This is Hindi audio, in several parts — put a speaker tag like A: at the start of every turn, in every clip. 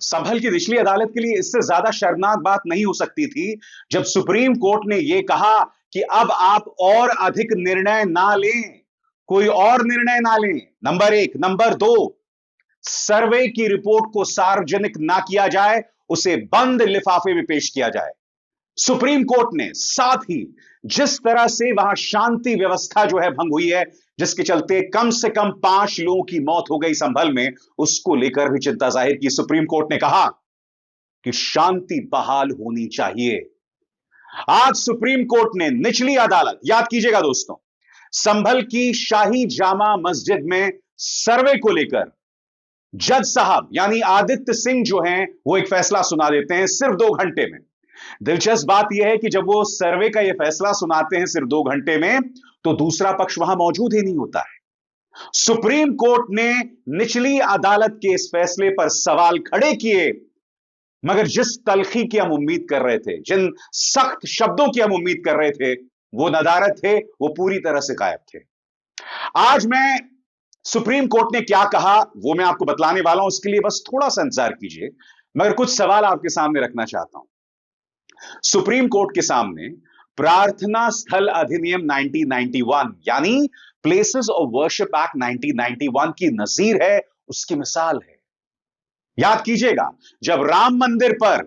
A: संभल की निचली अदालत के लिए इससे ज्यादा शर्मनाक बात नहीं हो सकती थी जब सुप्रीम कोर्ट ने यह कहा कि अब आप और अधिक निर्णय ना लें, कोई और निर्णय ना लें। नंबर एक। नंबर दो, सर्वे की रिपोर्ट को सार्वजनिक ना किया जाए, उसे बंद लिफाफे में पेश किया जाए। सुप्रीम कोर्ट ने साथ ही जिस तरह से वहां शांति व्यवस्था जो है भंग हुई है, जिसके चलते कम से कम 5 लोगों की मौत हो गई संभल में, उसको लेकर भी चिंता जाहिर की। सुप्रीम कोर्ट ने कहा कि शांति बहाल होनी चाहिए। आज सुप्रीम कोर्ट ने निचली अदालत, याद कीजिएगा दोस्तों, संभल की शाही जामा मस्जिद में सर्वे को लेकर जज साहब यानी आदित्य सिंह जो हैं वो एक फैसला सुना देते हैं सिर्फ 2 घंटे में। दिलचस्प बात यह है कि जब वो सर्वे का यह फैसला सुनाते हैं सिर्फ 2 घंटे में, तो दूसरा पक्ष वहां मौजूद ही नहीं होता है। सुप्रीम कोर्ट ने निचली अदालत के इस फैसले पर सवाल खड़े किए, मगर जिस तलखी की हम उम्मीद कर रहे थे, जिन सख्त शब्दों की हम उम्मीद कर रहे थे, वो नदारत थे, वो पूरी तरह से गायब थे। आज मैं सुप्रीम कोर्ट ने क्या कहा वो मैं आपको बतलाने वाला हूं, उसके लिए बस थोड़ा सा इंतजार कीजिए, मगर कुछ सवाल आपके सामने रखना चाहता हूं। सुप्रीम कोर्ट के सामने प्रार्थना स्थल अधिनियम 1991 यानी प्लेसेस ऑफ वर्शिप एक्ट 1991 की नजीर है, उसकी मिसाल है। याद कीजिएगा, जब राम मंदिर पर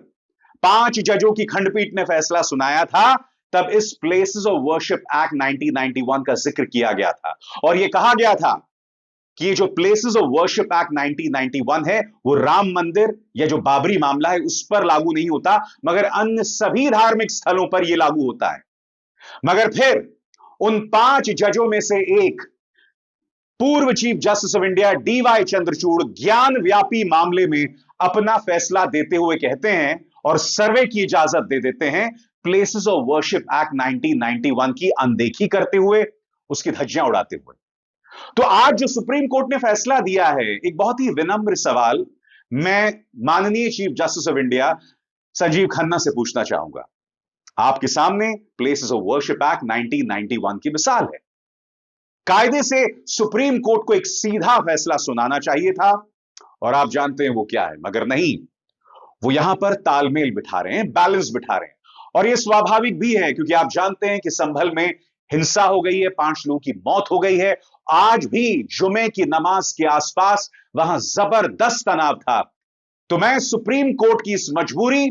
A: 5 जजों की खंडपीठ ने फैसला सुनाया था, तब इस प्लेसेस ऑफ वर्शिप एक्ट 1991 का जिक्र किया गया था और यह कहा गया था कि ये जो प्लेसेस ऑफ वर्शिप एक्ट 1991 है वो राम मंदिर या जो बाबरी मामला है उस पर लागू नहीं होता, मगर अन्य सभी धार्मिक स्थलों पर यह लागू होता है। मगर फिर उन 5 जजों में से एक पूर्व chief justice of India DY Chandrachud Gyanvapi मामले में अपना फैसला देते हुए कहते हैं और सर्वे की इजाजत दे देते हैं, प्लेसेस ऑफ वर्शिप एक्ट 1991 की अनदेखी करते हुए, उसकी धज्जियां उड़ाते हुए। तो आज जो सुप्रीम कोर्ट ने फैसला दिया है, एक बहुत ही विनम्र सवाल मैं माननीय chief justice of India Sanjeev Khanna से पूछना चाहूंगा। आपके सामने प्लेसेस ऑफ वर्शिप एक्ट 1991 की मिसाल है। कायदे से सुप्रीम कोर्ट को एक सीधा फैसला सुनाना चाहिए था और आप जानते हैं वो क्या है, मगर नहीं, वो यहां पर तालमेल बिठा रहे हैं, बैलेंस बिठा रहे हैं। और यह स्वाभाविक भी है क्योंकि आप जानते हैं कि संभल में हिंसा हो गई है, 5 लोगों की मौत हो गई है। आज भी जुमे की नमाज के आसपास वहां जबरदस्त तनाव था। तो मैं सुप्रीम कोर्ट की इस मजबूरी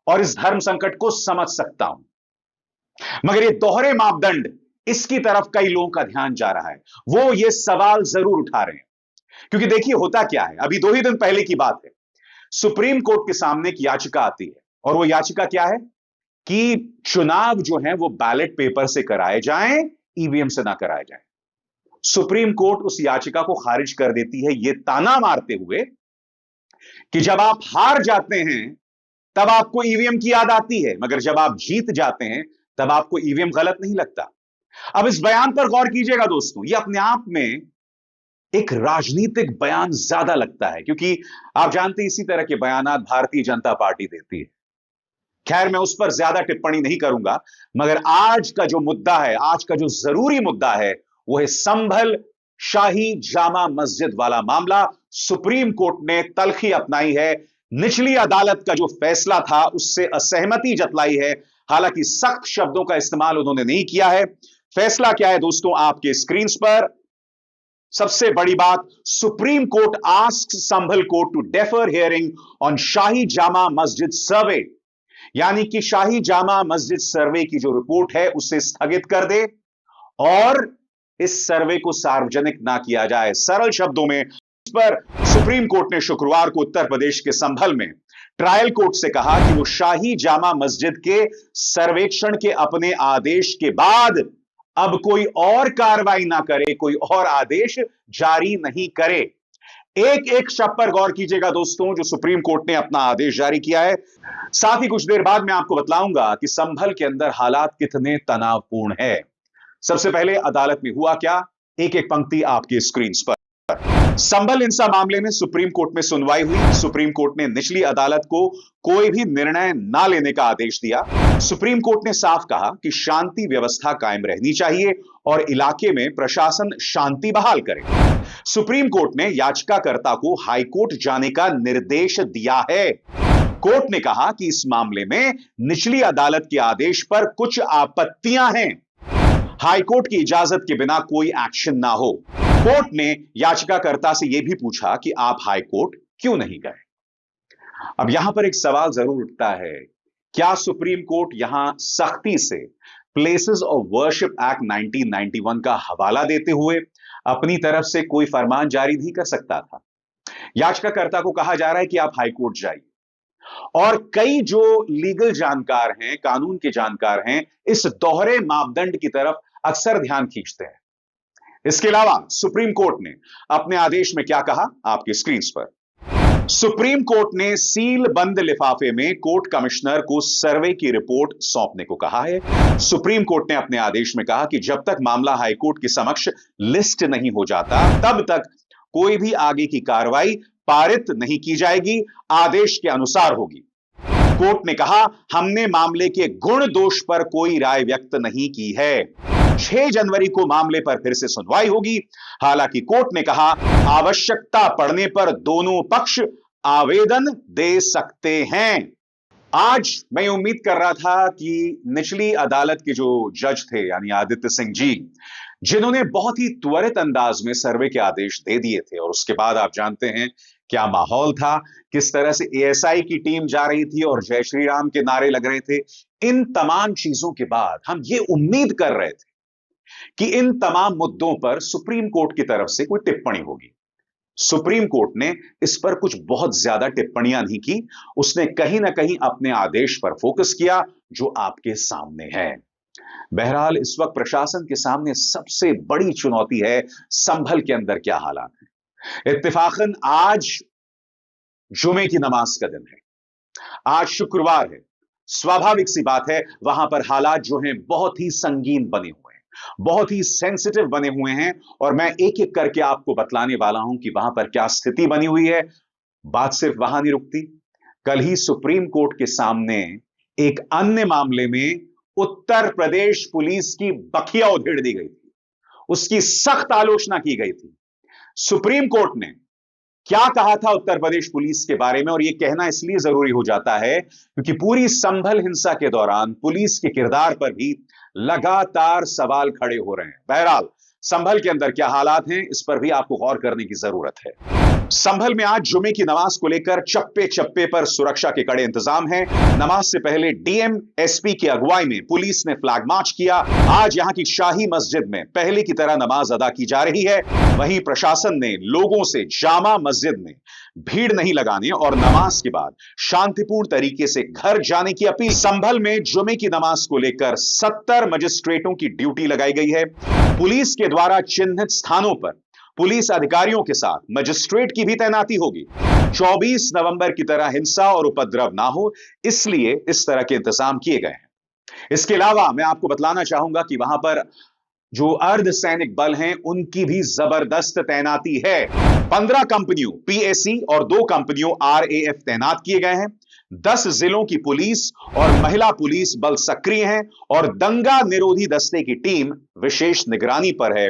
A: और इस धर्म संकट को समझ सकता हूं, मगर ये दोहरे मापदंड, इसकी तरफ कई लोगों का ध्यान जा रहा है, वो ये सवाल जरूर उठा रहे हैं। क्योंकि देखिए होता क्या है, अभी 2 ही दिन पहले की बात है, सुप्रीम कोर्ट के सामने एक याचिका आती है और वो याचिका क्या है कि चुनाव जो है वो बैलेट पेपर से कराए जाएं, ईवीएम से ना कराए जाएं। सुप्रीम कोर्ट उस याचिका को खारिज कर देती है यह ताना मारते हुए कि जब आप हार जाते हैं तब आपको ईवीएम की याद आती है, मगर जब आप जीत जाते हैं तब आपको ईवीएम गलत नहीं लगता। अब इस बयान पर गौर कीजिएगा दोस्तों, यह अपने आप में एक राजनीतिक बयान ज्यादा लगता है क्योंकि आप जानते हैं इसी तरह के बयानात भारतीय जनता पार्टी देती है। खैर मैं उस पर ज्यादा टिप्पणी नहीं करूंगा, मगर आज का जो मुद्दा है, आज का जो जरूरी मुद्दा है, वो है संभल शाही जामा मस्जिद वाला मामला। सुप्रीम कोर्ट ने तलखी अपनाई है, निचली अदालत का जो फैसला था उससे असहमति जतलाई है, हालांकि सख्त शब्दों का इस्तेमाल उन्होंने नहीं किया है। फैसला क्या है दोस्तों, आपके स्क्रीन पर सबसे बड़ी बात, Supreme Court asks Sambhal court to defer hearing on Shahi Jama Masjid survey, यानी कि शाही जामा मस्जिद सर्वे की जो रिपोर्ट है उसे स्थगित कर दे और इस सर्वे को सार्वजनिक ना किया जाए। सरल शब्दों में इस पर सुप्रीम कोर्ट ने शुक्रवार को उत्तर प्रदेश के संभल में ट्रायल कोर्ट से कहा कि वो शाही जामा मस्जिद के सर्वेक्षण के अपने आदेश के बाद अब कोई और कार्रवाई ना करे, कोई और आदेश जारी नहीं करे। एक एक शब्द पर गौर कीजिएगा दोस्तों, जो सुप्रीम कोर्ट ने अपना आदेश जारी किया है। साथ ही कुछ देर बाद मैं आपको बतलाऊंगा कि संभल के अंदर हालात कितने तनावपूर्ण है। सबसे पहले अदालत में हुआ क्या, एक एक पंक्ति आपके स्क्रीन पर। संभल हिंसा मामले में सुप्रीम कोर्ट में सुनवाई हुई। सुप्रीम कोर्ट ने निचली अदालत को कोई भी निर्णय ना लेने का आदेश दिया। सुप्रीम कोर्ट ने साफ कहा कि शांति व्यवस्था कायम रहनी चाहिए और इलाके में प्रशासन शांति बहाल करे। सुप्रीम कोर्ट ने याचिकाकर्ता को हाईकोर्ट जाने का निर्देश दिया है। कोर्ट ने कहा कि इस मामले में निचली अदालत के आदेश पर कुछ आपत्तियां हैं। हाईकोर्ट की इजाजत के बिना कोई एक्शन ना हो। कोर्ट ने याचिकाकर्ता से यह भी पूछा कि आप हाईकोर्ट क्यों नहीं गए। अब यहां पर एक सवाल जरूर उठता है, क्या सुप्रीम कोर्ट यहां सख्ती से प्लेसेस ऑफ वर्शिप एक्ट 1991 का हवाला देते हुए अपनी तरफ से कोई फरमान जारी नहीं कर सकता था? याचिकाकर्ता को कहा जा रहा है कि आप हाईकोर्ट जाइए, और कई जो लीगल जानकार हैं, कानून के जानकार हैं, इस दोहरे मापदंड की तरफ अक्सर ध्यान खींचते हैं। इसके अलावा सुप्रीम कोर्ट ने अपने आदेश में क्या कहा, आपकी स्क्रीन पर। सुप्रीम कोर्ट ने सील बंद लिफाफे में कोर्ट कमिश्नर को सर्वे की रिपोर्ट सौंपने को कहा है। सुप्रीम कोर्ट ने अपने आदेश में कहा कि जब तक मामला हाईकोर्ट के समक्ष लिस्ट नहीं हो जाता, तब तक कोई भी आगे की कार्रवाई पारित नहीं की जाएगी, आदेश के अनुसार होगी। कोर्ट ने कहा, हमने मामले के गुण दोष पर कोई राय व्यक्त नहीं की है। 6 जनवरी को मामले पर फिर से सुनवाई होगी। हालांकि कोर्ट ने कहा, आवश्यकता पड़ने पर दोनों पक्ष आवेदन दे सकते हैं। आज मैं उम्मीद कर रहा था कि निचली अदालत के जो जज थे, यानी आदित्य सिंह जी, जिन्होंने बहुत ही त्वरित अंदाज में सर्वे के आदेश दे दिए थे, और उसके बाद आप जानते हैं क्या माहौल था, किस तरह से एएसआई की टीम जा रही थी और जय श्री राम के नारे लग रहे थे। इन तमाम चीजों के बाद हम ये उम्मीद कर रहे थे कि इन तमाम मुद्दों पर सुप्रीम कोर्ट की तरफ से कोई टिप्पणी होगी। सुप्रीम कोर्ट ने इस पर कुछ बहुत ज्यादा टिप्पणियां नहीं की। उसने कहीं ना कहीं अपने आदेश पर फोकस किया, जो आपके सामने है। बहरहाल इस वक्त प्रशासन के सामने सबसे बड़ी चुनौती है, संभल के अंदर क्या हालात है। इत्तेफाकन आज जुमे की नमाज का दिन है, आज शुक्रवार है। स्वाभाविक सी बात है, वहां पर हालात जो हैं बहुत ही संगीन बने हुए हैं, बहुत ही सेंसिटिव बने हुए हैं, और मैं एक एक करके आपको बतलाने वाला हूं कि वहां पर क्या स्थिति बनी हुई है। बात सिर्फ वहां नहीं रुकती। कल ही सुप्रीम कोर्ट के सामने एक अन्य मामले में उत्तर प्रदेश पुलिस की बखिया उधेड़ दी गई थी, उसकी सख्त आलोचना की गई थी। सुप्रीम कोर्ट ने क्या कहा था उत्तर प्रदेश पुलिस के बारे में, और यह कहना इसलिए जरूरी हो जाता है क्योंकि पूरी संभल हिंसा के दौरान पुलिस के किरदार पर भी लगातार सवाल खड़े हो रहे हैं। बहरहाल संभल के अंदर क्या हालात हैं, इस पर भी आपको गौर करने की जरूरत है। संभल में आज जुमे की नमाज को लेकर चप्पे चप्पे पर सुरक्षा के कड़े इंतजाम हैं। नमाज से पहले डीएम एसपी की अगुवाई में पुलिस ने फ्लैग मार्च किया। आज यहां की शाही मस्जिद में पहले की तरह नमाज अदा की जा रही है। वहीं प्रशासन ने लोगों से जामा मस्जिद में भीड़ नहीं लगाने और नमाज के बाद शांतिपूर्ण तरीके से घर जाने की अपील। संभल में जुमे की नमाज को लेकर 70 मजिस्ट्रेटों की ड्यूटी लगाई गई है। पुलिस के द्वारा चिन्हित स्थानों पर पुलिस अधिकारियों के साथ मजिस्ट्रेट की भी तैनाती होगी। 24 नवंबर की तरह हिंसा और उपद्रव ना हो, इसलिए इस तरह के इंतजाम किए गए हैं। इसके अलावा मैं आपको बतलाना चाहूंगा कि वहां पर जो अर्धसैनिक बल हैं, उनकी भी जबरदस्त तैनाती है। 15 कंपनियों पीएसी और 2 कंपनियों आरएएफ तैनात किए गए हैं। 10 जिलों की पुलिस और महिला पुलिस बल सक्रिय हैं, और दंगा निरोधी दस्ते की टीम विशेष निगरानी पर है।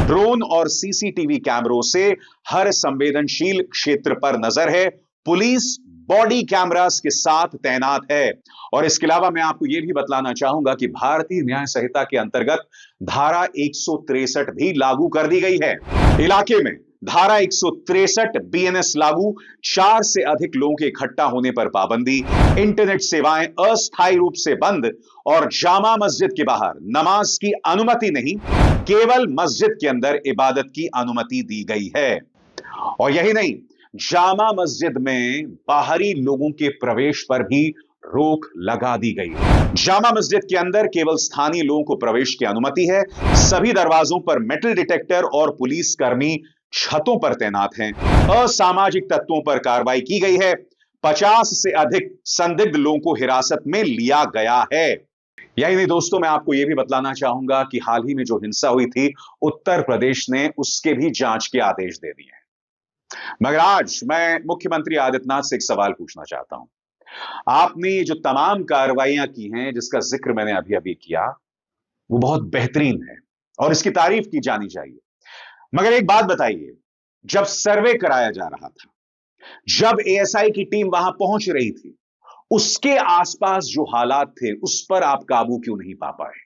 A: ड्रोन और सीसीटीवी कैमरों से हर संवेदनशील क्षेत्र पर नजर है। पुलिस बॉडी कैमरास के साथ तैनात है। और इसके अलावा मैं आपको यह भी बतलाना चाहूंगा कि भारतीय न्याय संहिता के अंतर्गत धारा 163 भी लागू कर दी गई है। इलाके में धारा 163 बीएनएस लागू, 4 से अधिक लोगों के इकट्ठा होने पर पाबंदी, इंटरनेट सेवाएं अस्थायी रूप से बंद, और जामा मस्जिद के बाहर नमाज की अनुमति नहीं, केवल मस्जिद के अंदर इबादत की अनुमति दी गई है। और यही नहीं, जामा मस्जिद में बाहरी लोगों के प्रवेश पर भी रोक लगा दी गई। जामा मस्जिद के अंदर केवल स्थानीय लोगों को प्रवेश की अनुमति है। सभी दरवाजों पर मेटल डिटेक्टर और पुलिस कर्मी छतों पर तैनात हैं। असामाजिक तत्वों पर कार्रवाई की गई है। 50 से अधिक संदिग्ध लोगों को हिरासत में लिया गया है। यही नहीं दोस्तों, मैं आपको यह भी बतलाना चाहूंगा कि हाल ही में जो हिंसा हुई थी, उत्तर प्रदेश ने उसके भी जांच के आदेश दे दिए हैं। मगर आज मैं मुख्यमंत्री आदित्यनाथ से एक सवाल पूछना चाहता हूं। आपने ये जो तमाम कार्रवाइयां की हैं, जिसका जिक्र मैंने अभी अभी किया, वो बहुत बेहतरीन है और इसकी तारीफ की जानी चाहिए। मगर एक बात बताइए, जब सर्वे कराया जा रहा था, जब एएसआई की टीम वहां पहुंच रही थी, उसके आसपास जो हालात थे उस पर आप काबू क्यों नहीं पा पाए?